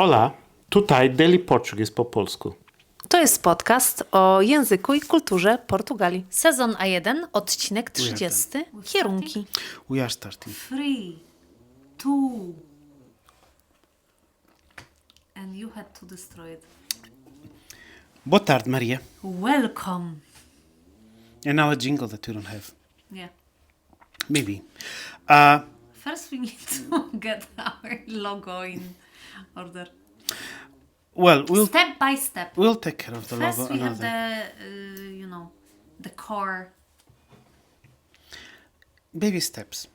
Ola, tutaj Daily Portuguese po polsku. To jest podcast o języku i kulturze Portugalii. Sezon A1, odcinek 30, kierunki. We are starting. 3, 2, and you had to destroy it. Boa tarde, Maria. Welcome. And now a jingle that we don't have. Yeah. Maybe. First we need to get our logo in order. Well, Step by step. we'll take care of the First logo we have another. the core. Baby steps.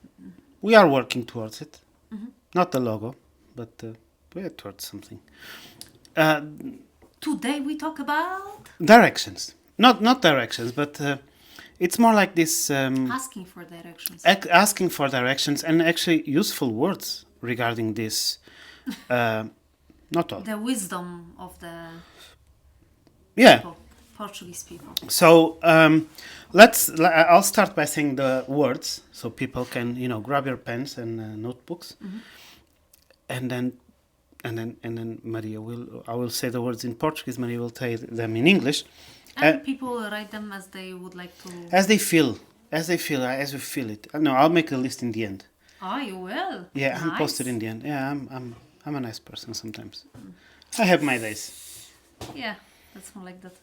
We are working towards it. Not the logo, but we are towards something. Today we talk about Directions. Not directions, but it's more like this asking for directions. asking for directions and actually useful words regarding this. Not all. The wisdom of the Yeah. people, Portuguese people. So I'll start by saying the words so people can grab your pens and notebooks, and then Maria I will say the words in Portuguese. Maria will say them in English, And people will write them as they would like to. as we feel it. No, I'll make a list in the end. Oh, you will. Yeah, I'll Nice. post it in the end. Yeah, I'm a nice person sometimes. I have my days. Yeah, that's more like that.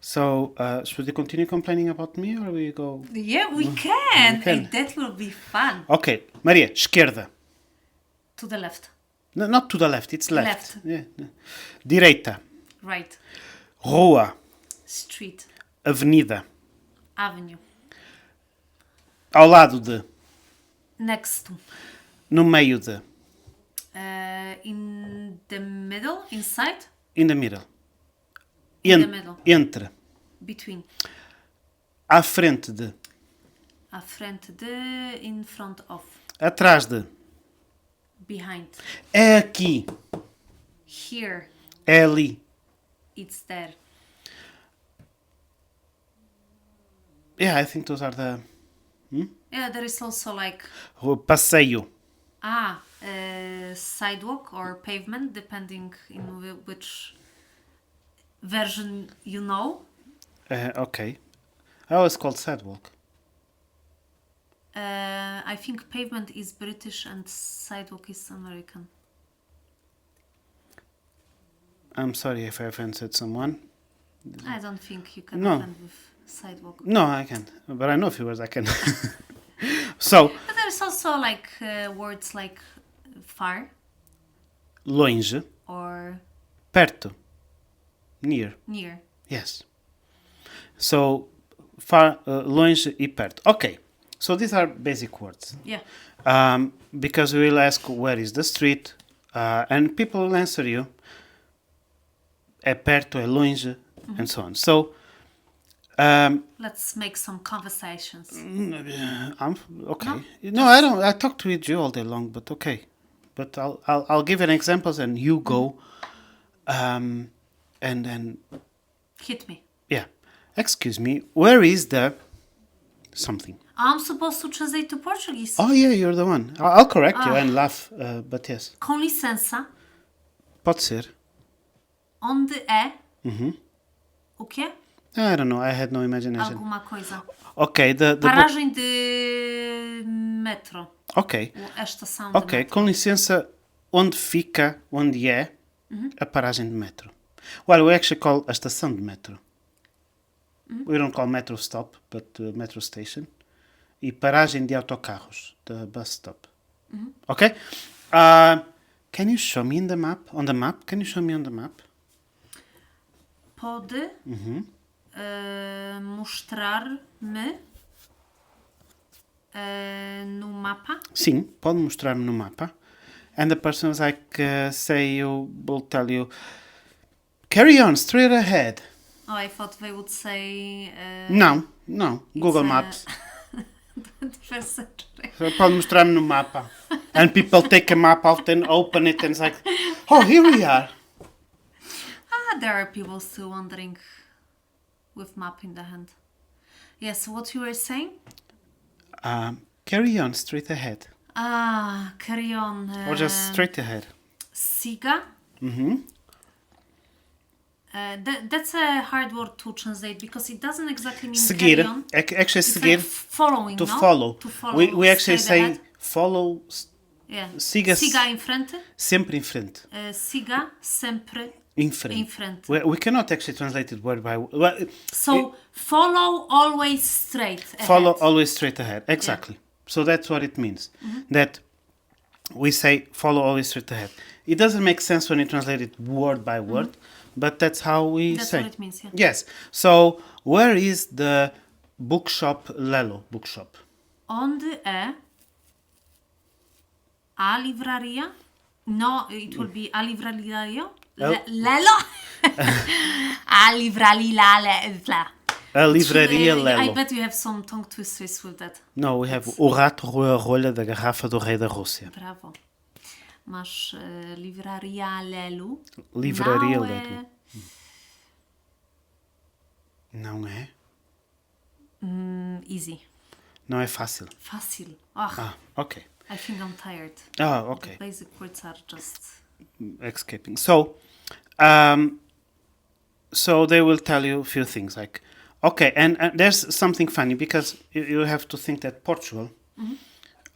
So should we continue complaining about me or we go? Yeah, we can. We can. And that will be fun. Okay, Maria, esquerda. To the left, No, not to the left, it's left. Left. Yeah. Direita. right, Rua. street, Avenida. avenue, Ao lado de. next to, No meio de. in the middle, inside, In the middle. In the middle. Entre. between, À frente de. à frente de, in front of, Atrás de. behind, É aqui. here, É ali. it's there. Yeah, I think those are the. Yeah, there is also like Passeio. sidewalk or pavement, depending in which version you know. Okay. I always called sidewalk. I think pavement is British and sidewalk is American. I'm sorry if I offended someone. I don't think you can No. offend with sidewalk. No, I can't. But I know a few words I can. So, But there's also like words like far longe. or Perto. Near. near. Yes. So, far, longe e perto. Okay. So these are basic words. Yeah. Because we will ask where is the street, and people will answer you. É perto, é longe, and so on. So, Let's make some conversations. I'm okay. No, I don't. I talk to you all day long, but okay. But I'll give an examples, and you go, and then Hit me. yeah. Excuse me. Where is the something? I'm supposed to translate to Portuguese. Oh yeah, you're the one. I'll correct you and laugh. But yes, Com licença, pode ser. onde é o quê? I don't know. I had no imagination. Alguma coisa. Okay, the Paragem de metro. okay, Ou a estação de ok. metro. Com licença, onde fica, onde é a paragem de metro? Well, we actually call a estação de metro. We don't call metro stop, but metro station. E paragem de autocarros, the bus stop. Okay. Can you show me in the map? On the map? Can you show me on the map? Pode mostrar-me no mapa? Sim, pode mostrar-me no mapa. And the person was like, will tell you, carry on, straight ahead. Oh, I thought they would say... No, Google it's, Maps. 21st century. So pode mostrar-me no mapa. And people take a map out and open it and it's like, oh, here we are. There are people still wandering with map in the hand. Yes, what you were saying? Carry on, straight ahead. Carry on. Or just straight ahead. Siga. That's a hard word to translate because it doesn't exactly mean carry Seguir. on. Actually, It's seguir. like following, To no? follow. To follow. We actually straight say ahead. follow Yeah. siga Siga em frente. sempre em frente. Siga sempre Em frente. em frente. We cannot actually translate it word by word. So follow always straight ahead. Follow always straight ahead. Exactly. So that's what it means. That we say follow always straight ahead. It doesn't make sense when you translate it word by word, but that's how we That's say. what it means, yeah. Yes. So where is the bookshop Lelo bookshop? Onde é a livraria? No, it will be a livraria. Lelo? A livraria Lelo. A livraria I Lelo. bet you have some tongue twisters with that. No, we have o rato roeu a rolha da garrafa do rei da Rússia. Bravo. Mas livraria Lelo. Livraria não Lelo. Não é? Easy. Não é fácil. Fácil. Ok. I think I'm tired. Ok. Basic words are just... Escaping. So they will tell you a few things like, okay, and there's something funny because you have to think that Portugal,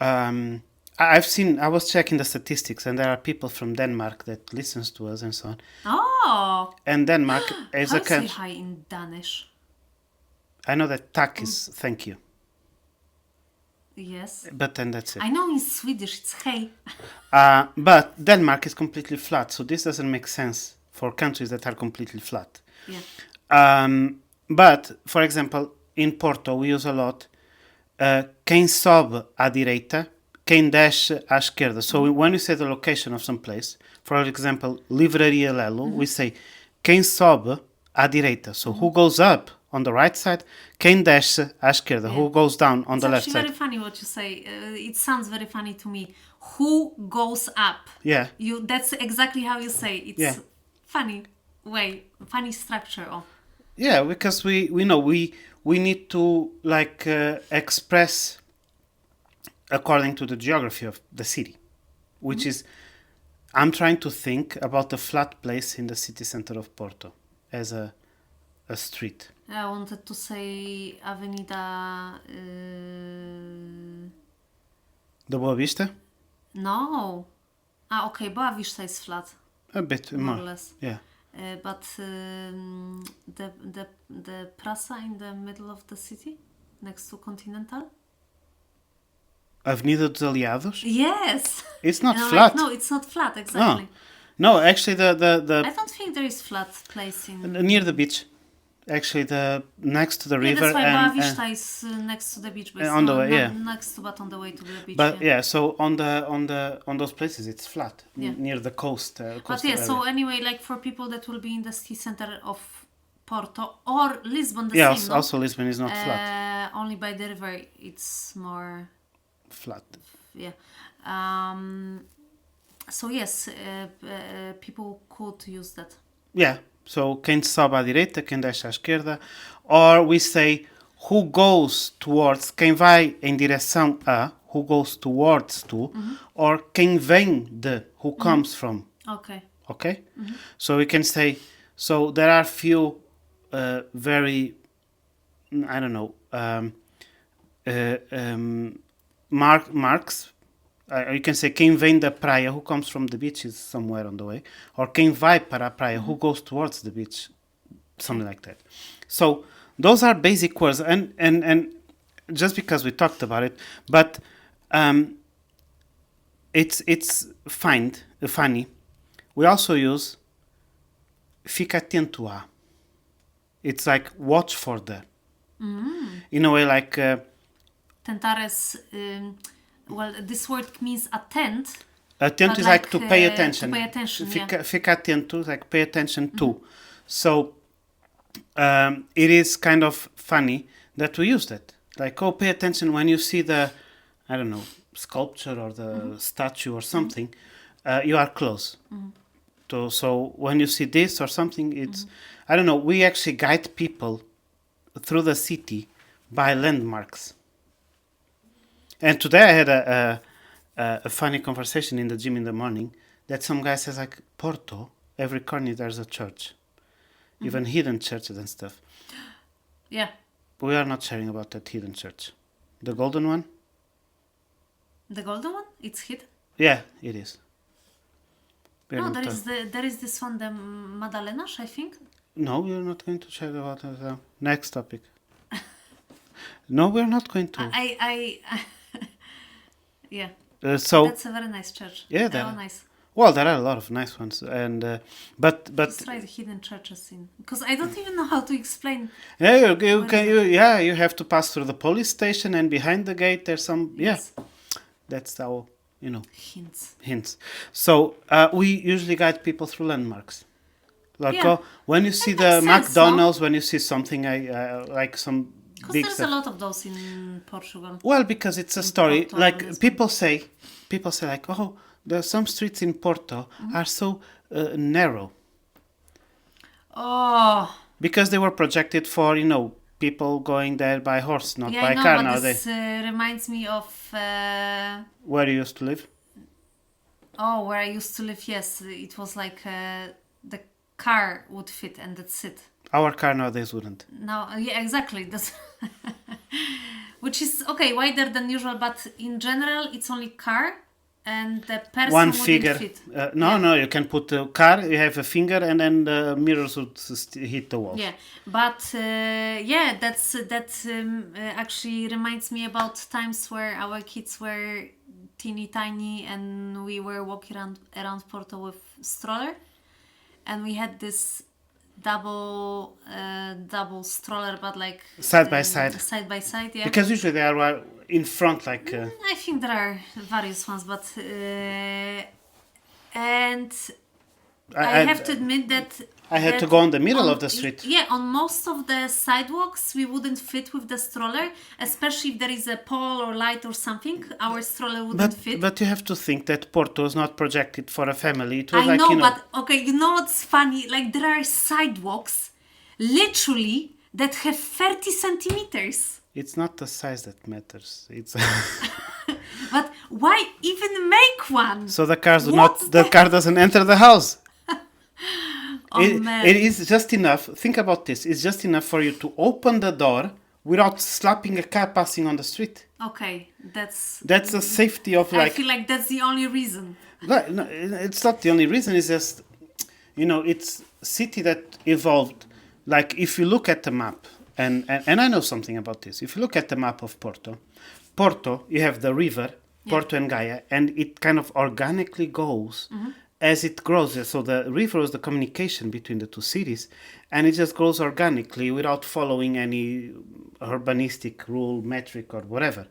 I was checking the statistics and there are people from Denmark that listens to us and so on. Oh! And Denmark is How a do you say country. hi in Danish? I know that tak is thank you, Yes. but then that's it. I know in Swedish it's hej. But Denmark is completely flat, so this doesn't make sense for countries that are completely flat. Yeah. But, for example, in Porto we use a lot quem sobe à direita, quem desce à esquerda. So when you say the location of some place, for example, Livraria Lelo, we say quem sobe à direita. So who goes up on the right side, quem desce à esquerda, who goes down on It's the left actually side. very funny what you say. It sounds very funny to me. Who goes up? Yeah. That's exactly how you say. It's Yeah. funny way, funny structure. Oh. Yeah, because we know we need to like express according to the geography of the city, which is I'm trying to think about the flat place in the city center of Porto as a street. I wanted to say Avenida... The Boa Vista? No. Okay, Boa Vista is flat, A bit more more. or less. Yeah. But the Praça in the middle of the city, next to Continental? Avenida dos Aliados? Yes! It's not And I'm flat. like, no, it's not flat, exactly. No, actually the I don't think there is flat place in... near the beach. Actually the next to the Yeah, river that's why and Boa Vista is next to the beach, but it's on the not, way, yeah. next to, but on the way to the beach. but yeah. yeah, so on those places it's flat Yeah. near the coast. But coastal yeah, so area. anyway, like for people that will be in the city center of Porto or Lisbon, the Yeah, same, also Lisbon is not flat. only by the river, it's more, Flat. yeah. So yes, people could use that. Yeah. So quem sobe à direita, quem desce à esquerda. Or we say who goes towards, quem vai em direção a, who goes towards to, or quem vem de, who comes from. Okay. Okay? So we can say, so there are few very, I don't know, marks. You can say quem vem da praia, who comes from the beach is somewhere on the way. Or quem vai para a praia, who goes towards the beach. Something like that. So those are basic words. And just because we talked about it, but it's funny. We also use fica atento a. It's like watch for the. In a way like... Tentar is, well, this word means attend. Atento but is like to pay attention. To pay attention, Fica atento, like pay attention to. So it is kind of funny that we use that. Like, oh, pay attention when you see the, I don't know, sculpture or the statue or something, you are close. So when you see this or something, it's, I don't know, we actually guide people through the city by landmarks. And today I had a funny conversation in the gym in the morning that some guy says like Porto, every corner there's a church, even hidden churches and stuff. Yeah. We are not sharing about that hidden church. The golden one? The golden one? It's hidden? Yeah, it is. We're No, not there is this one, the Madalena's, I think. No, we're not going to share about it. Next topic. No, we're not going to. Yeah. So That's a very nice church. Yeah, They're all that- nice. well, there are a lot of nice ones, and but Just try the hidden churches in, because I don't even know how to explain. yeah, you have to pass through the police station, and behind the gate there's some Yes. That's how Hints. hints. So we usually guide people through landmarks. Like Yeah. when you see That the makes sense, no? McDonald's, when you see something like some Because big there's stuff. a lot of those in Portugal. Well, because it's a story. Porto, Like Lisbon. people say like, oh, there are some streets in Porto are so narrow Oh, because they were projected for people going there by horse, not yeah, by I know, car but nowadays. this reminds me of Where you used to live? where I used to live. Yes, it was like the car would fit and that's it. Our car nowadays wouldn't. Now, yeah, exactly. That's which is okay, wider than usual, but in general, it's only car, and the person One wouldn't figure. fit. No, you can put a car. You have a finger, and then the mirrors would hit the wall. Yeah, but that actually reminds me about times where our kids were teeny tiny and we were walking around Porto with stroller, and we had this double stroller, but like Side by side. side by side. Yeah, Because usually they are in front, like. I think there are various ones, but and I have to admit that I had to that go on the middle on- of the street. Yeah, on most of the sidewalks, we wouldn't fit with the stroller, especially if there is a pole or light or something. Our stroller wouldn't fit. But you have to think that Porto is not projected for a family. It was I like, know, but okay, you know what's funny? Like there are sidewalks, literally, that have 30 centimeters. It's not the size that matters. It's But why even make one? so the cars do What's not. The car doesn't enter the house. Oh man. It is just enough. Think about this. It's just enough for you to open the door without slapping a car passing on the street. Okay, that's That's the safety of I like. feel like that's the only reason. No, it's not the only reason. It's just, it's city that evolved. Like if you look at the map, and I know something about this. If you look at the map of Porto, you have the river, Porto and Gaia, and it kind of organically goes as it grows. So the river is the communication between the two cities, and it just grows organically without following any urbanistic rule, metric, or whatever.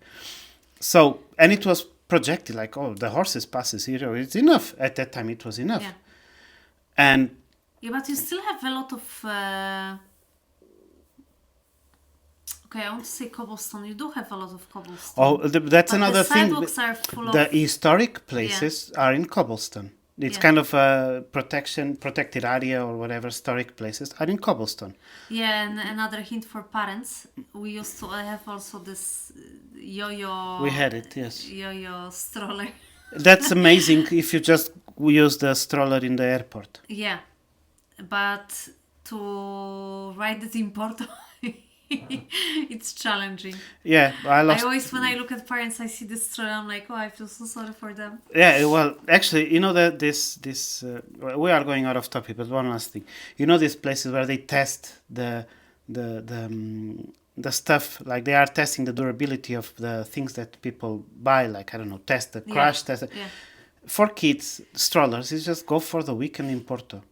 So, and it was projected like, oh, the horses passes here, it's enough. At that time, it was enough. Yeah. And Yeah, but you still have a lot of. Okay, I want to say cobblestone. You do have a lot of cobblestone. that's But another the thing. sidewalks are full The of. historic places are in cobblestone. It's Yeah. kind of a protected area or whatever. Historic places are in cobblestone. Yeah, and another hint for parents. We used to have also this yo-yo. We had it, yes. Yo-yo stroller. That's amazing if you just use the stroller in the airport. Yeah, but to ride it in Porto, it's challenging. Yeah, I I lost. always, when I look at parents, I see this stroller, I'm like, oh, I feel so sorry for them. Yeah, well, actually, that this we are going out of topic, but one last thing. These places where they test the stuff, like they are testing the durability of the things that people buy, like I don't know, test the crash test. Yeah. For kids, strollers is just go for the weekend in Porto.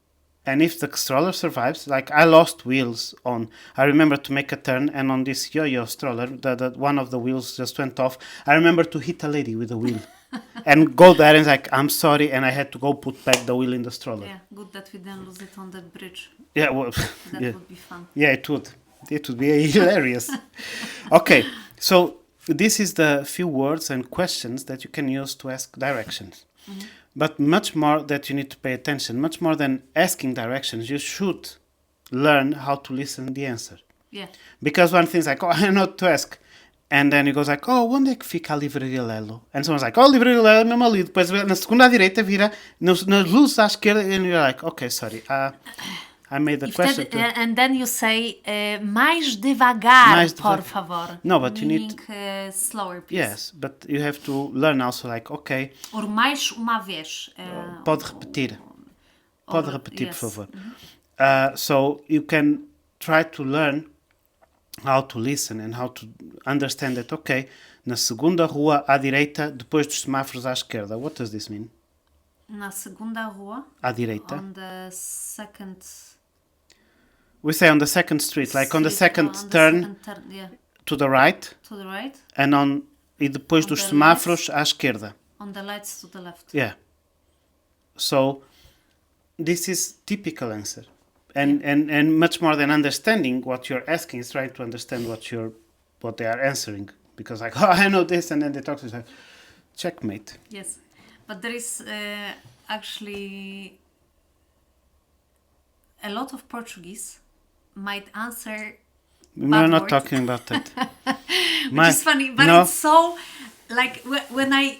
And if the stroller survives, like I lost wheels on, I remember to make a turn, and on this yo-yo stroller, the one of the wheels just went off. I remember to hit a lady with a wheel and go there and like, I'm sorry, and I had to go put back the wheel in the stroller. Yeah, good that we didn't lose it on that bridge. Yeah, well, That yeah. would be fun. Yeah, it would. It would be hilarious. Okay, so this is the few words and questions that you can use to ask directions. Mm-hmm. But much more that you need to pay attention, much more than asking directions, you should learn how to listen the answer. Yeah. Because one thing's like, oh, I know what to ask. And then he goes like, oh, onde é que fica a livraria Lelo? And someone's like, oh, livraria Lelo é mesmo ali. Depois na segunda à direita vira, nas luzes à esquerda, and you're like, okay, sorry, I made the question. And then you say, mais devagar, por favor. No, but you meaning, need... slower, please. Yes, but you have to learn also like, okay. Or mais uma vez. Pode repetir. Pode repetir, yes. por favor. So you can try to learn how to listen and how to understand that, okay, na segunda rua à direita, depois dos semáforos à esquerda. What does this mean? Na segunda rua. À direita. On the second... We say on the second street, like on the second turn, yeah. to the right. To the right. And e depois dos semáforos à esquerda. On the lights to the left. Yeah. So this is typical answer. And much more than understanding what you're asking is trying to understand what they are answering. Because like, oh, I know this, and then they talk to you like, checkmate. Yes. But there is actually a lot of Portuguese might answer. We're not talking about that. Which is funny, but it's so like when I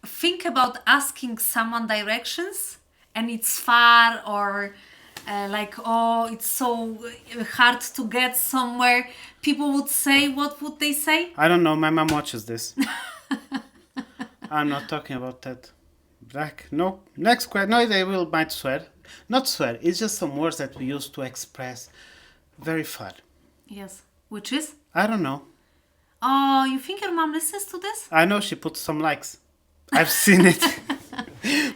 think about asking someone directions and it's far or like, oh, it's so hard to get somewhere, people would say, what would they say? I don't know, my mom watches this. I'm not talking about that. Like, no, next question. No, they might swear. Not swear, it's just some words that we use to express very far. Yes, which is? I don't know. Oh, you think your mom listens to this? I know she puts some likes. I've seen it.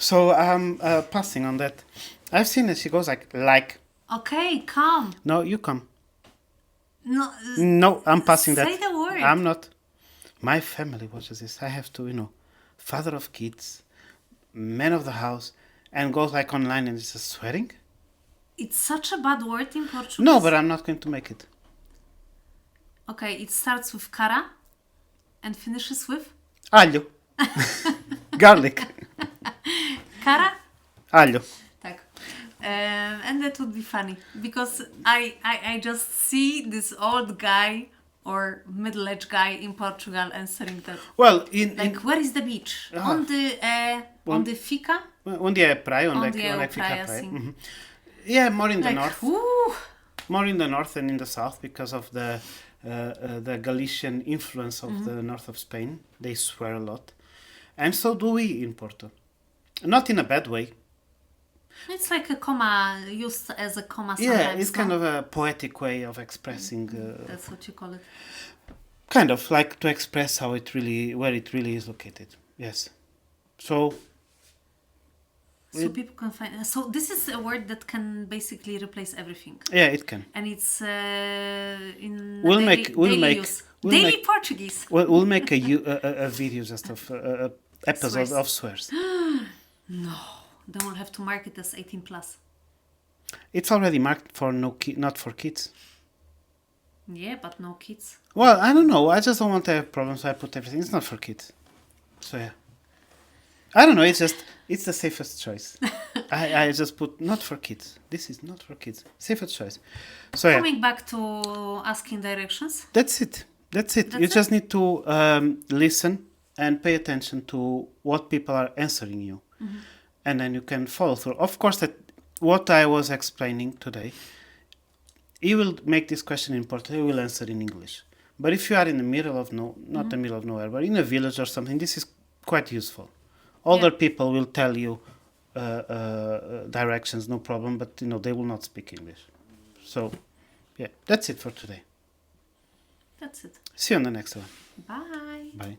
So I'm passing on that. I've seen it. She goes like. Okay, come. No, you come. No, I'm passing that. Say the word. I'm not. My family watches this. I have to, father of kids, man of the house, and goes like online and is just swearing. It's such a bad word in Portuguese. No, but I'm not going to make it. Okay, it starts with cara and finishes with? Alho. Garlic. Cara? Alho. Tak. And that would be funny because I just see this old guy or middle-aged guy in Portugal answering that. Well, where is the beach? Onde fica? Onde é a praia? Onde é que fica a praia? Mm-hmm. Yeah, more in the north. More in the north than in the south because of the Galician influence of the north of Spain. They swear a lot. And so do we in Porto. Not in a bad way. It's like a comma, used as a comma sometimes. Yeah, it's kind of a poetic way of expressing... That's what you call it. Kind of, like to express where it really is located. Yes. So people can find... So this is a word that can basically replace everything. Yeah, it can. And it's in daily use. Daily Portuguese. We'll make a video just of episode of swears. No. Then we'll have to mark it as 18 plus. It's already marked for not for kids. Yeah, but no kids. Well, I don't know. I just don't want to have problems, so I put everything. It's not for kids. So yeah. I don't know. It's the safest choice. I just put not for kids. This is not for kids. Safest choice. So yeah. Coming back to asking directions. That's it. You just need to listen and pay attention to what people are answering you. Mm-hmm. And then you can follow through. Of course, that what I was explaining today, you will make this question in Portuguese, you will answer in English. But if you are in the middle of not the middle of nowhere, but in a village or something, this is quite useful. Older people will tell you directions, no problem, but they will not speak English. So, yeah, that's it for today. That's it. See you on the next one. Bye. Bye.